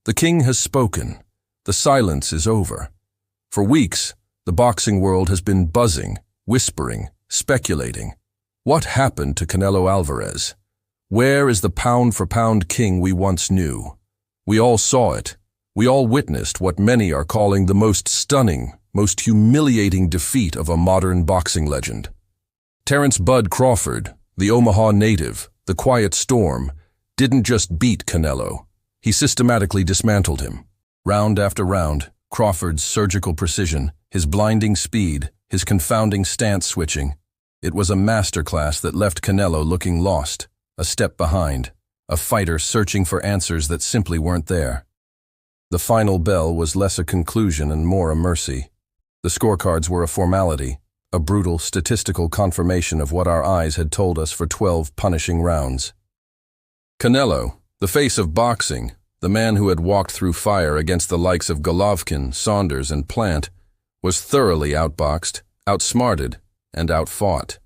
The king has spoken. The silence is over. For weeks, the boxing world has been buzzing, whispering, speculating. What happened to Canelo Álvarez? Where is the pound-for-pound king we once knew? We all saw it. We all witnessed what many are calling the most stunning, most humiliating defeat of a modern boxing legend. Terence "Bud" Crawford, the Omaha native, the quiet storm, didn't just beat Canelo. He systematically dismantled him. Round after round, Crawford's surgical precision, his blinding speed, his confounding stance switching. It was a masterclass that left Canelo looking lost, a step behind, a fighter searching for answers that simply weren't there. The final bell was less a conclusion and more a mercy. The scorecards were a formality, a brutal statistical confirmation of what our eyes had told us for 12 punishing rounds. Canelo, the face of boxing, the man who had walked through fire against the likes of Golovkin, Saunders, and Plant, was thoroughly outboxed, outsmarted, and outfought.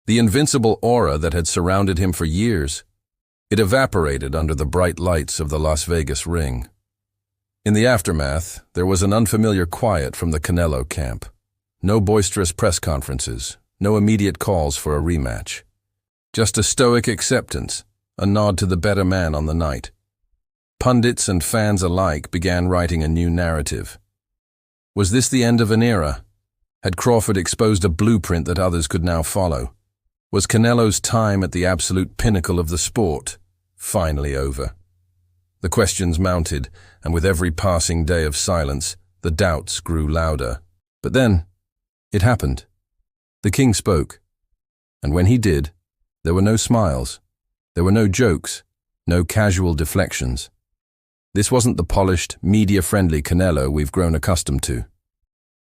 The invincible aura that had surrounded him for years, it evaporated under the bright lights of the Las Vegas ring. In the aftermath, there was an unfamiliar quiet from the Canelo camp. No boisterous press conferences, no immediate calls for a rematch. Just a stoic acceptance, a nod to the better man on the night. Pundits and fans alike began writing a new narrative. Was this the end of an era? Had Crawford exposed a blueprint that others could now follow? Was Canelo's time at the absolute pinnacle of the sport finally over? The questions mounted, and with every passing day of silence, the doubts grew louder. But then, it happened. The king spoke. And when he did, there were no smiles. There were no jokes, no casual deflections. This wasn't the polished, media-friendly Canelo we've grown accustomed to.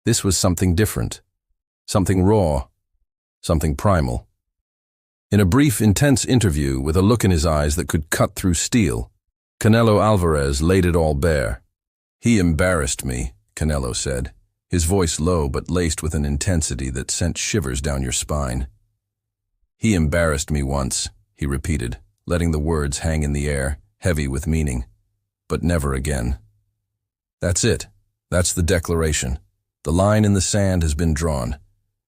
This was something different, something raw, something primal. In a brief, intense interview with a look in his eyes that could cut through steel, Canelo Álvarez laid it all bare. "He embarrassed me," Canelo said, his voice low but laced with an intensity that sent shivers down your spine. "He embarrassed me once," he repeated, letting the words hang in the air, heavy with meaning. "But never again." That's it. That's the declaration. The line in the sand has been drawn.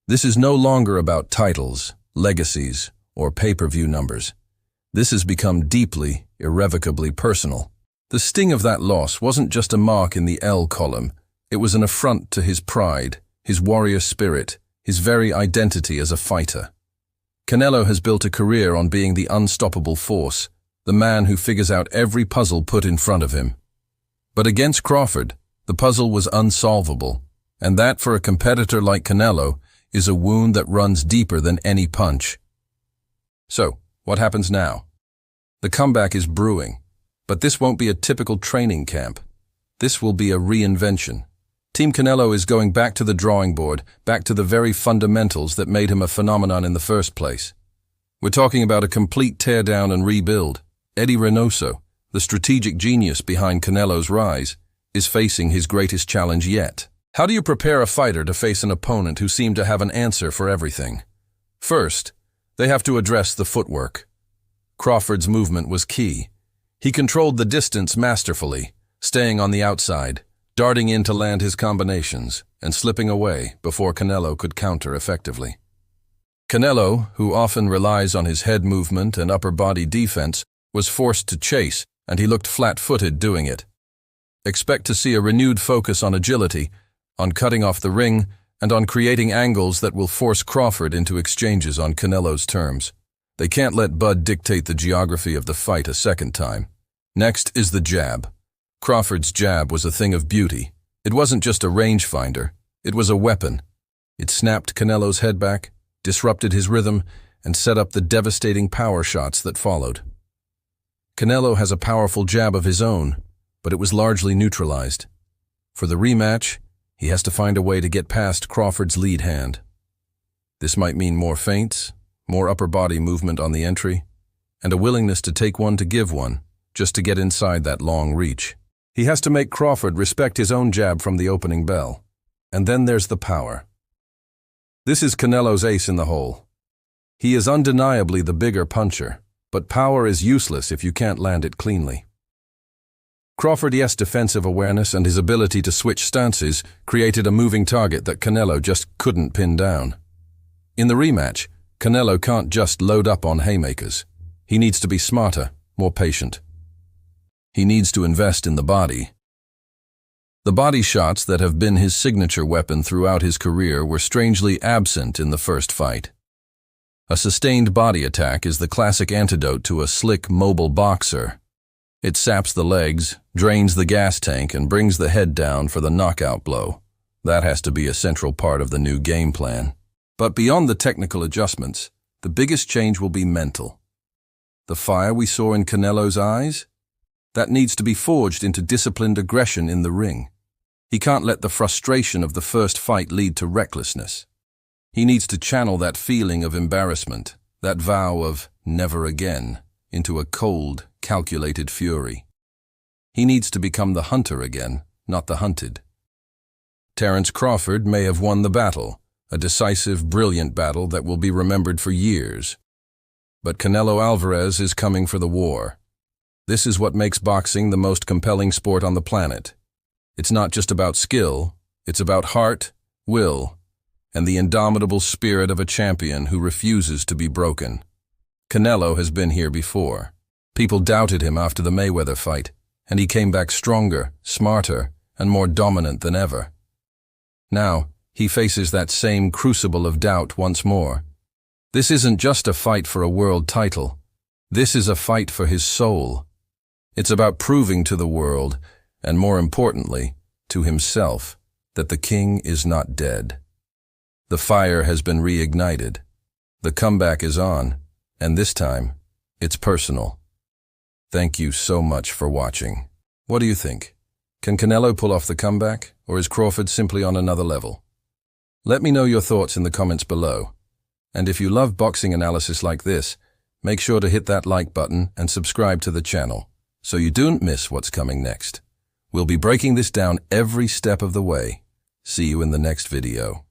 This is no longer about titles, legacies, or pay-per-view numbers. This has become deeply, irrevocably personal. The sting of that loss wasn't just a mark in the L column. It was an affront to his pride, his warrior spirit, his very identity as a fighter. Canelo has built a career on being the unstoppable force, the man who figures out every puzzle put in front of him. But against Crawford, the puzzle was unsolvable, and that for a competitor like Canelo is a wound that runs deeper than any punch. So, what happens now? The comeback is brewing, but this won't be a typical training camp. This will be a reinvention. Team Canelo is going back to the drawing board, back to the very fundamentals that made him a phenomenon in the first place. We're talking about a complete teardown and rebuild. Eddie Reynoso, the strategic genius behind Canelo's rise, is facing his greatest challenge yet. How do you prepare a fighter to face an opponent who seemed to have an answer for everything? First, they have to address the footwork. Crawford's movement was key. He controlled the distance masterfully, staying on the outside, darting in to land his combinations, and slipping away before Canelo could counter effectively. Canelo, who often relies on his head movement and upper body defense, was forced to chase, and he looked flat-footed doing it. Expect to see a renewed focus on agility, on cutting off the ring, and on creating angles that will force Crawford into exchanges on Canelo's terms. They can't let Bud dictate the geography of the fight a second time. Next is the jab. Crawford's jab was a thing of beauty. It wasn't just a rangefinder, it was a weapon. It snapped Canelo's head back, disrupted his rhythm, and set up the devastating power shots that followed. Canelo has a powerful jab of his own, but it was largely neutralized. For the rematch, he has to find a way to get past Crawford's lead hand. This might mean more feints, more upper body movement on the entry, and a willingness to take one to give one, just to get inside that long reach. He has to make Crawford respect his own jab from the opening bell. And then there's the power. This is Canelo's ace in the hole. He is undeniably the bigger puncher, but power is useless if you can't land it cleanly. Crawford's defensive awareness and his ability to switch stances created a moving target that Canelo just couldn't pin down. In the rematch, Canelo can't just load up on haymakers. He needs to be smarter, more patient. He needs to invest in the body. The body shots that have been his signature weapon throughout his career were strangely absent in the first fight. A sustained body attack is the classic antidote to a slick, mobile boxer. It saps the legs, drains the gas tank, and brings the head down for the knockout blow. That has to be a central part of the new game plan. But beyond the technical adjustments, the biggest change will be mental. The fire we saw in Canelo's eyes? That needs to be forged into disciplined aggression in the ring. He can't let the frustration of the first fight lead to recklessness. He needs to channel that feeling of embarrassment, that vow of never again, into a cold, calculated fury. He needs to become the hunter again, not the hunted. Terence Crawford may have won the battle, a decisive, brilliant battle that will be remembered for years. But Canelo Álvarez is coming for the war. This is what makes boxing the most compelling sport on the planet. It's not just about skill, it's about heart, will, and the indomitable spirit of a champion who refuses to be broken. Canelo has been here before. People doubted him after the Mayweather fight, and he came back stronger, smarter, and more dominant than ever. Now, he faces that same crucible of doubt once more. This isn't just a fight for a world title. This is a fight for his soul. It's about proving to the world, and more importantly, to himself, that the king is not dead. The fire has been reignited. The comeback is on, and this time, it's personal. Thank you so much for watching. What do you think? Can Canelo pull off the comeback, or is Crawford simply on another level? Let me know your thoughts in the comments below. And if you love boxing analysis like this, make sure to hit that like button and subscribe to the channel, so you don't miss what's coming next. We'll be breaking this down every step of the way. See you in the next video.